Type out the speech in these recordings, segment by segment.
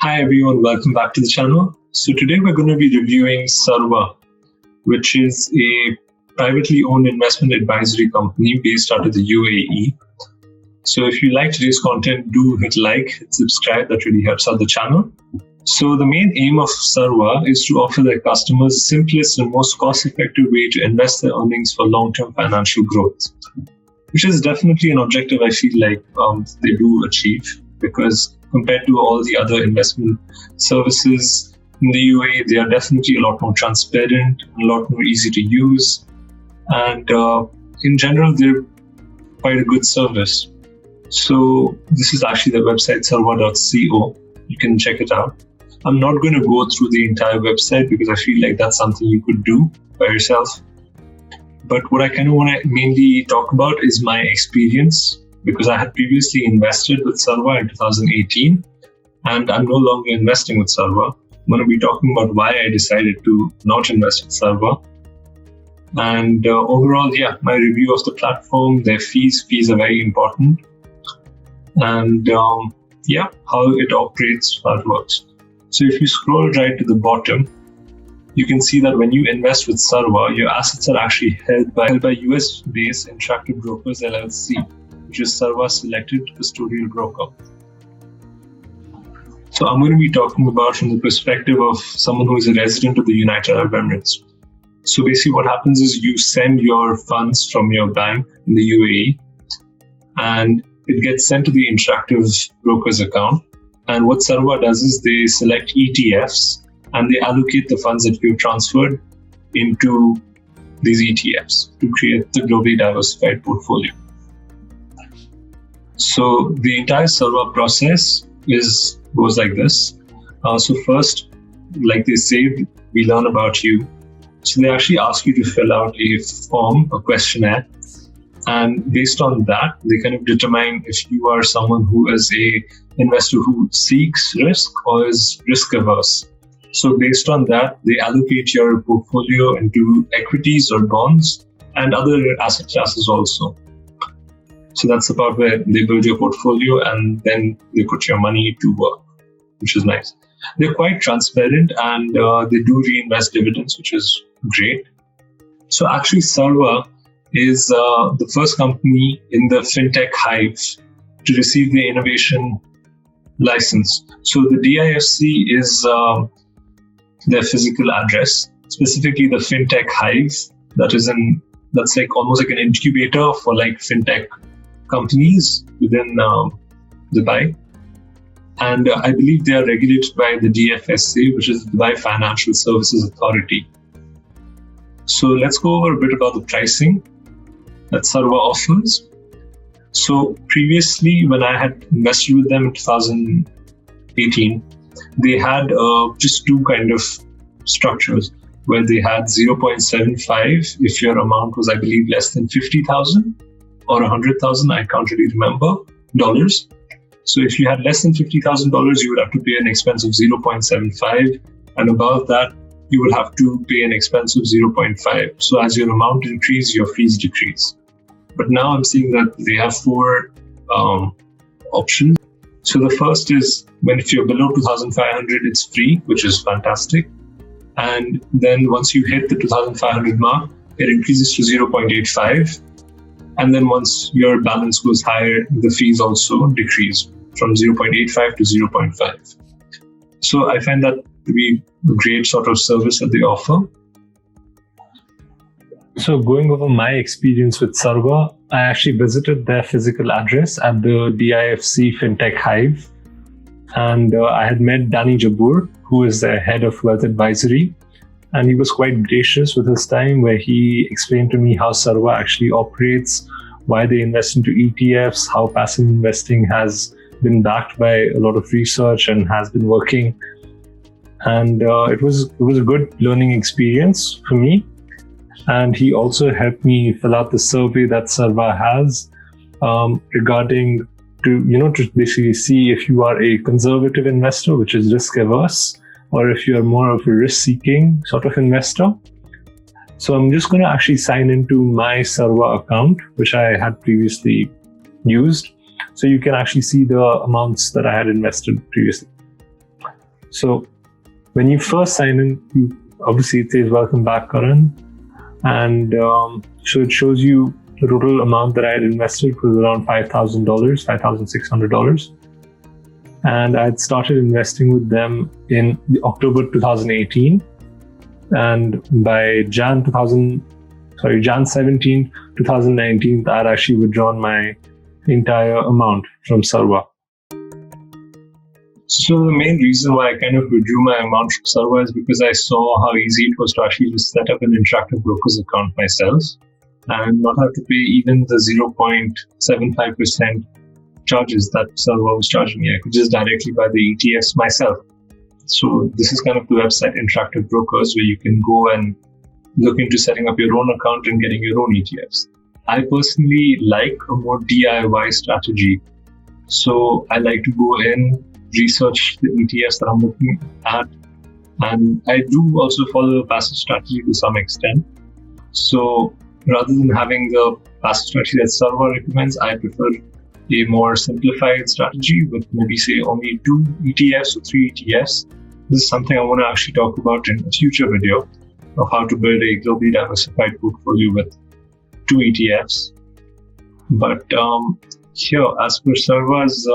Hi everyone, welcome back to the channel. So today we're going to be reviewing Sarwa, which is a privately owned investment advisory company based out of the UAE. So if you like today's content, do hit like, hit subscribe, that really helps out the channel. So the main aim of Sarwa is to offer their customers the simplest and most cost-effective way to invest their earnings for long-term financial growth, which is definitely an objective I feel like they do achieve, because compared to all the other investment services in the UAE, they are definitely a lot more transparent, a lot more easy to use, and in general, they're quite a good service. So this is actually their website, sarwa.co. You can check it out. I'm not going to go through the entire website because I feel like that's something you could do by yourself. But what I kind of want to mainly talk about is my experience, because I had previously invested with Sarwa in 2018, and I'm no longer investing with Sarwa. I'm going to be talking about why I decided to not invest with Sarwa. And overall, my review of the platform, their fees are very important. And how it operates, how it works. So if you scroll right to the bottom, you can see that when you invest with Sarwa, your assets are actually held by US-based Interactive Brokers LLC, which is Sarwa's selected custodial broker. So I'm going to be talking about from the perspective of someone who is a resident of the United Arab Emirates. So basically what happens is you send your funds from your bank in the UAE, and it gets sent to the Interactive Brokers account. And what Sarwa does is they select ETFs and they allocate the funds that you've transferred into these ETFs to create the globally diversified portfolio. So the entire Sarwa process goes like this. So first, like they say, we learn about you. So they actually ask you to fill out a form, a questionnaire. And based on that, they kind of determine if you are someone who is a investor who seeks risk or is risk averse. So based on that, they allocate your portfolio into equities or bonds and other asset classes also. So that's about where they build your portfolio, and then they put your money to work, which is nice. They're quite transparent, and they do reinvest dividends, which is great. So actually, Sarwa is the first company in the Fintech hive to receive the innovation license. So the DIFC is their physical address, specifically the Fintech hive. That's like almost like an incubator for like Fintech companies within Dubai. And I believe they are regulated by the DFSA, which is Dubai Financial Services Authority. So let's go over a bit about the pricing that Sarwa offers. So previously, when I had invested with them in 2018, they had just two kind of structures, where they had 0.75 if your amount was, I believe, less than 50,000 or 100,000, I can't really remember, dollars. So if you had less than $50,000, you would have to pay an expense of 0.75, and above that, you would have to pay an expense of 0.5. So as your amount increases, your fees decrease. But now I'm seeing that they have four options. So the first is if you're below 2,500, it's free, which is fantastic. And then once you hit the 2,500 mark, it increases to 0.85. And then once your balance goes higher, the fees also decrease from 0.85 to 0.5. So I find that to be a great sort of service that they offer. So going over my experience with Sarwa, I actually visited their physical address at the DIFC Fintech Hive. And I had met Danny Jabour, who is their head of wealth advisory. And he was quite gracious with his time, where he explained to me how Sarwa actually operates, why they invest into ETFs, how passive investing has been backed by a lot of research and has been working. And it was a good learning experience for me. And he also helped me fill out the survey that Sarwa has regarding to basically see if you are a conservative investor, which is risk averse, or if you are more of a risk-seeking sort of investor. So I'm just going to actually sign into my Sarwa account, which I had previously used. So you can actually see the amounts that I had invested previously. So when you first sign in, obviously it says welcome back, Karan. And so it shows you the total amount that I had invested was around $5,000, $5,600. And I had started investing with them in October 2018. And by Jan 17, 2019, I had actually withdrawn my entire amount from Sarwa. So the main reason why I kind of withdrew my amount from Sarwa is because I saw how easy it was to actually just set up an interactive broker's account myself and not have to pay even the 0.75% charges that Sarwa was charging me. I could just directly buy the ETFs myself. So this is kind of the website Interactive Brokers, where you can go and look into setting up your own account and getting your own ETFs. I personally like a more DIY strategy. So I like to go in, research the ETFs that I'm looking at, and I do also follow a passive strategy to some extent. So rather than having the passive strategy that Sarwa recommends, I prefer a more simplified strategy with maybe say only 2 ETFs or 3 ETFs. This is something I want to actually talk about in a future video of how to build a globally diversified portfolio with 2 ETFs. But here, as per Sarwa's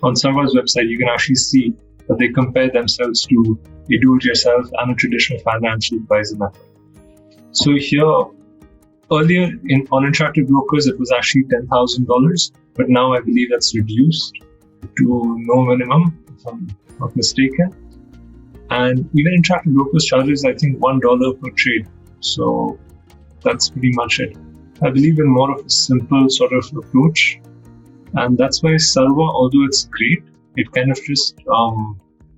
on Sarwa's website, you can actually see that they compare themselves to a do-it-yourself and a traditional financial advisor method. So here, earlier on Interactive Brokers, it was actually $10,000, but now I believe that's reduced to no minimum, if I'm not mistaken. And even Interactive Brokers charges, I think, $1 per trade. So that's pretty much it. I believe in more of a simple sort of approach. And that's why Sarwa, although it's great, it kind of just,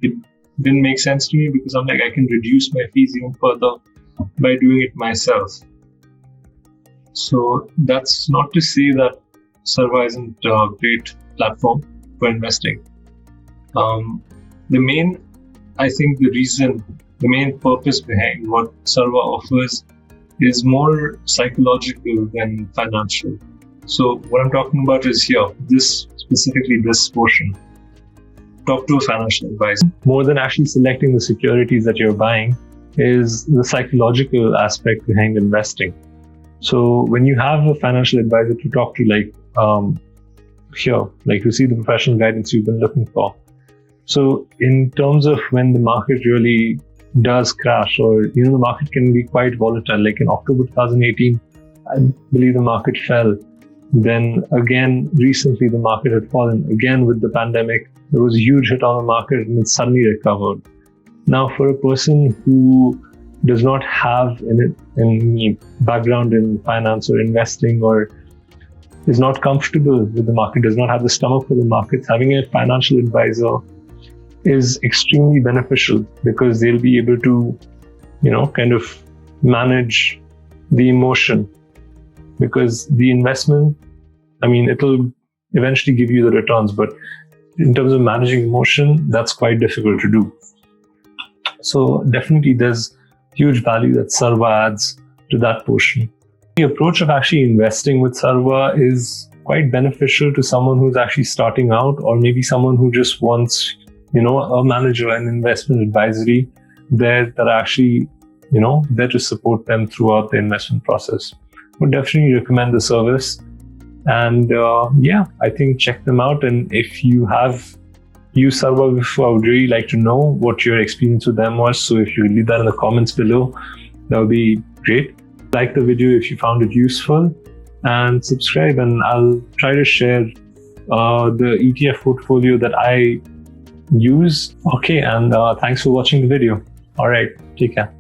it didn't make sense to me because I'm like, I can reduce my fees even further by doing it myself. So that's not to say that Sarwa isn't a great platform for investing. The main purpose behind what Sarwa offers is more psychological than financial. So what I'm talking about is here, this portion. Talk to a financial advisor. More than actually selecting the securities that you're buying is the psychological aspect behind investing. So when you have a financial advisor to talk to, receive the professional guidance you've been looking for. So in terms of when the market really does crash, or the market can be quite volatile, like in October 2018, I believe the market fell. Then again, recently the market had fallen. Again with the pandemic, there was a huge hit on the market and it suddenly recovered. Now for a person who does not have any background in finance or investing, or is not comfortable with the market, does not have the stomach for the markets, having a financial advisor is extremely beneficial because they'll be able to, kind of manage the emotion. Because the investment, it'll eventually give you the returns, but in terms of managing emotion, that's quite difficult to do. So definitely there's huge value that Sarwa adds to that portion. The approach of actually investing with Sarwa is quite beneficial to someone who's actually starting out, or maybe someone who just wants, a manager and investment advisory there that are actually, there to support them throughout the investment process. Would definitely recommend the service. And I think check them out. And if you have used Sarwa before, I would really like to know what your experience with them was. So if you leave that in the comments below, that would be great. Like the video if you found it useful, and subscribe, and I'll try to share the ETF portfolio that I use. Okay, and thanks for watching the video. All right, take care.